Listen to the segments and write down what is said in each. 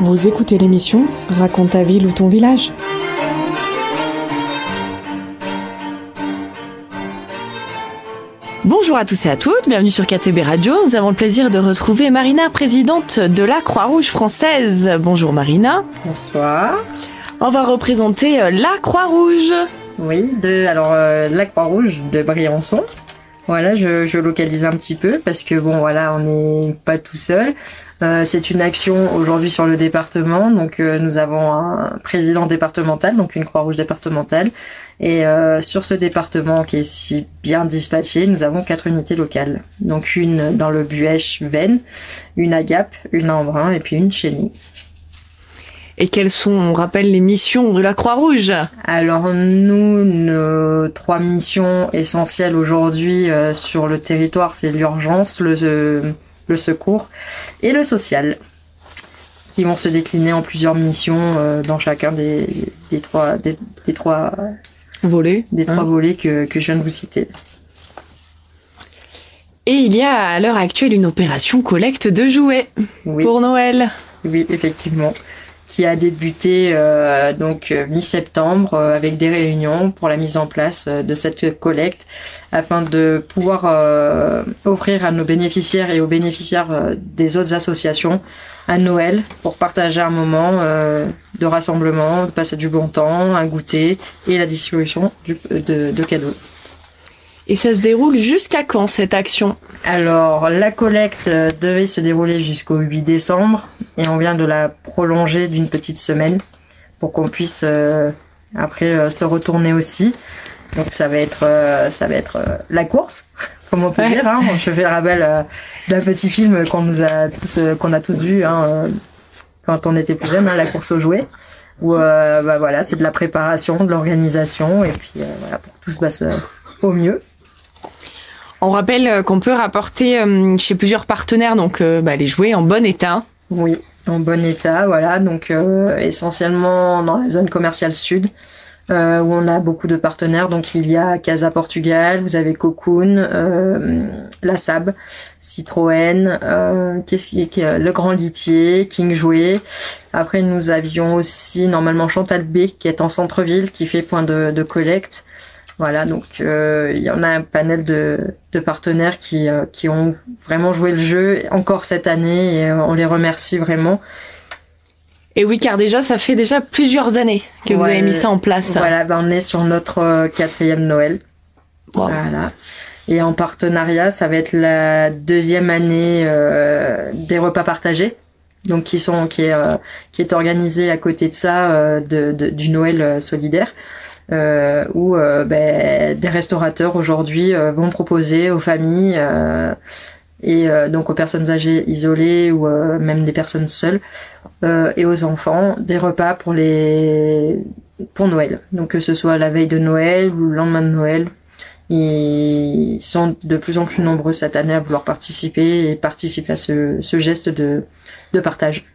Vous écoutez l'émission Raconte ta ville ou ton village. Bonjour à tous et à toutes, bienvenue sur KTB Radio. Nous avons le plaisir de retrouver Marina, présidente de la Croix-Rouge française. Bonjour Marina. Bonsoir. On va représenter la Croix-Rouge. Oui, la Croix-Rouge de Briançon. Voilà, je localise un petit peu parce que bon, voilà, on n'est pas tout seul. C'est une action aujourd'hui sur le département, donc nous avons un président départemental, donc une Croix-Rouge départementale. Et sur ce département qui est si bien dispatché, nous avons 4 unités locales. Donc une dans le Buèche-Vennes, une à Gap, une à Embrun et puis une chez nous. Et quelles sont, on rappelle, les missions de la Croix-Rouge ? Alors nous, nos 3 missions essentielles aujourd'hui sur le territoire, c'est l'urgence, le secours et le social, qui vont se décliner en plusieurs missions dans chacun des trois volets, volets que je viens de vous citer. Et il y a à l'heure actuelle une opération collecte de jouets pour Noël. Oui, effectivement. Qui a débuté mi-septembre avec des réunions pour la mise en place de cette collecte afin de pouvoir offrir à nos bénéficiaires et aux bénéficiaires des autres associations à Noël pour partager un moment de rassemblement, de passer du bon temps, un goûter et la distribution de cadeaux. Et ça se déroule jusqu'à quand cette action ? Alors, la collecte devait se dérouler jusqu'au 8 décembre et on vient de la prolonger d'une petite semaine pour qu'on puisse après se retourner aussi. Donc ça va être la course, comme on peut dire. Hein. Je fais le rappel d'un petit film qu'on a tous vu quand on était plus jeune, la course aux jouets. Où voilà, c'est de la préparation, de l'organisation et puis voilà, pour que tout se passe au mieux. On rappelle qu'on peut rapporter chez plusieurs partenaires donc les jouets en bon état. Oui, en bon état, voilà. Donc essentiellement dans la zone commerciale sud où on a beaucoup de partenaires. Donc il y a Casa Portugal, vous avez Cocoon, La Sab, Citroën, Le Grand Litier, King Jouet. Après nous avions aussi normalement Chantal B qui est en centre-ville qui fait point de collecte. Voilà, donc il y en a un panel de partenaires qui ont vraiment joué le jeu encore cette année et on les remercie vraiment. Et oui, car déjà, ça fait déjà plusieurs années que vous avez mis ça en place. Voilà, on est sur notre 4e Noël. Wow. Voilà. Et en partenariat, ça va être la 2e année des repas partagés. Donc qui est organisée à côté de ça du Noël solidaire. Où des restaurateurs aujourd'hui vont proposer aux familles et donc aux personnes âgées isolées ou même des personnes seules et aux enfants des repas pour Noël. Donc que ce soit la veille de Noël ou le lendemain de Noël. Ils sont de plus en plus nombreux cette année à vouloir participer à ce geste de partage.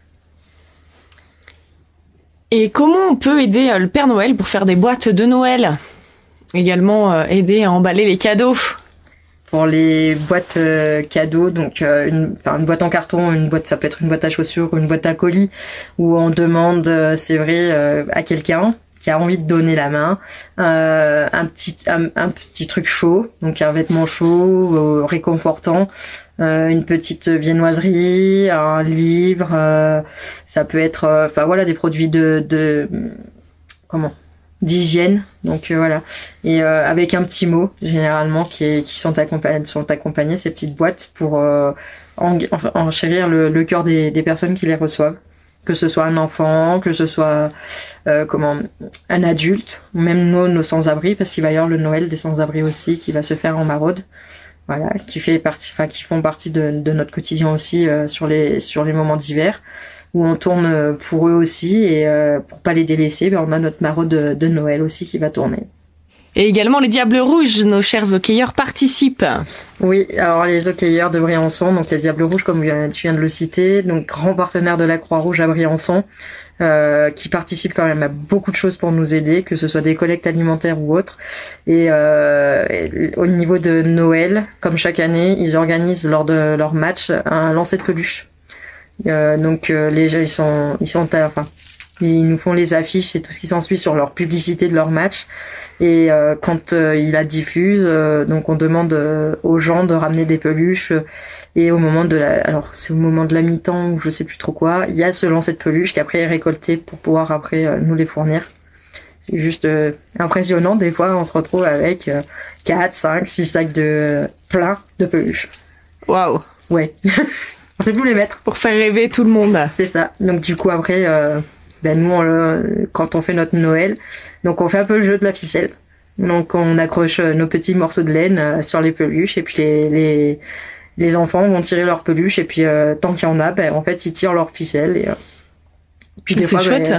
Et comment on peut aider le Père Noël pour faire des boîtes de Noël ? Également aider à emballer les cadeaux. Pour les boîtes cadeaux, donc une boîte en carton, ça peut être une boîte à chaussures ou une boîte à colis, où on demande, c'est vrai, à quelqu'un qui a envie de donner la main, un petit truc chaud, donc un vêtement chaud, réconfortant, une petite viennoiserie, un livre, ça peut être, des produits d'hygiène, donc voilà, et avec un petit mot généralement qui sont accompagnés ces petites boîtes pour enchérir le cœur des personnes qui les reçoivent. Que ce soit un enfant, que ce soit un adulte, ou même nos sans-abri, parce qu'il va y avoir le Noël des sans-abri aussi qui va se faire en maraude, voilà, qui font partie de notre quotidien aussi sur les moments d'hiver, où on tourne pour eux aussi et pour pas les délaisser, on a notre maraude de Noël aussi qui va tourner. Et également les Diables Rouges, nos chers hockeyeurs participent. Oui, alors les hockeyeurs de Briançon, donc les Diables Rouges comme tu viens de le citer, donc grand partenaire de la Croix-Rouge à Briançon, qui participent quand même à beaucoup de choses pour nous aider, que ce soit des collectes alimentaires ou autres. Et au niveau de Noël, comme chaque année, ils organisent lors de leur match un lancer de peluche. Les gens, ils nous font les affiches et tout ce qui s'ensuit sur leur publicité de leur match. Et quand ils la diffusent, donc on demande aux gens de ramener des peluches. Et au moment de c'est au moment de la mi-temps ou je sais plus trop quoi, il y a ce lancer de peluches qui après est récolté pour pouvoir après nous les fournir. C'est juste impressionnant. Des fois, on se retrouve avec 4, 5, 6 sacs plein de peluches. Waouh. Ouais. On sait plus où les mettre. Pour faire rêver tout le monde. C'est ça. Donc du coup après, nous, quand on fait notre Noël, donc on fait un peu le jeu de la ficelle. Donc on accroche nos petits morceaux de laine sur les peluches et puis les enfants vont tirer leurs peluches et puis tant qu'il y en a, en fait ils tirent leurs ficelles et puis c'est chouette.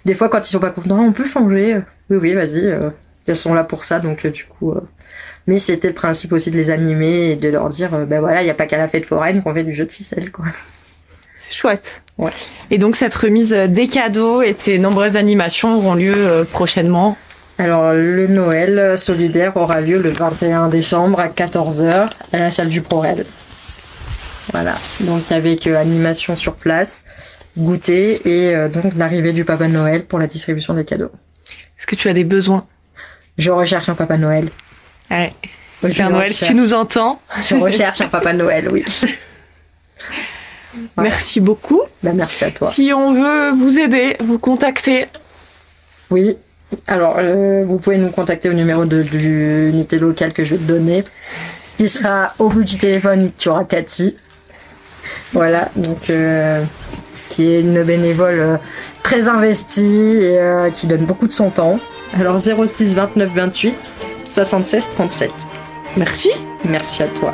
Des fois quand ils sont pas contents, on peut changer. Oui, vas-y, elles sont là pour ça donc du coup. Mais c'était le principe aussi de les animer et de leur dire, voilà, il n'y a pas qu'à la fête foraine qu'on fait du jeu de ficelle, quoi. C'est chouette. Ouais. Et donc cette remise des cadeaux et ces nombreuses animations auront lieu prochainement. Alors le Noël solidaire aura lieu le 21 décembre à 14h à la salle du ProRail. Voilà, donc avec animation sur place, goûter et donc l'arrivée du Papa Noël pour la distribution des cadeaux. Est-ce que tu as des besoins? Je recherche un Papa Noël. Ouais. Père Noël, si tu nous entends. Je recherche un Papa Noël, oui. Voilà. Merci beaucoup. Merci à toi. Si on veut vous aider, vous contacter. Oui. Alors, vous pouvez nous contacter au numéro de l'unité locale que je vais te donner, qui sera au bout du téléphone, tu auras Cathy. Voilà, donc qui est une bénévole très investie et qui donne beaucoup de son temps. Alors 06 29 28 76 37. Merci. Merci à toi.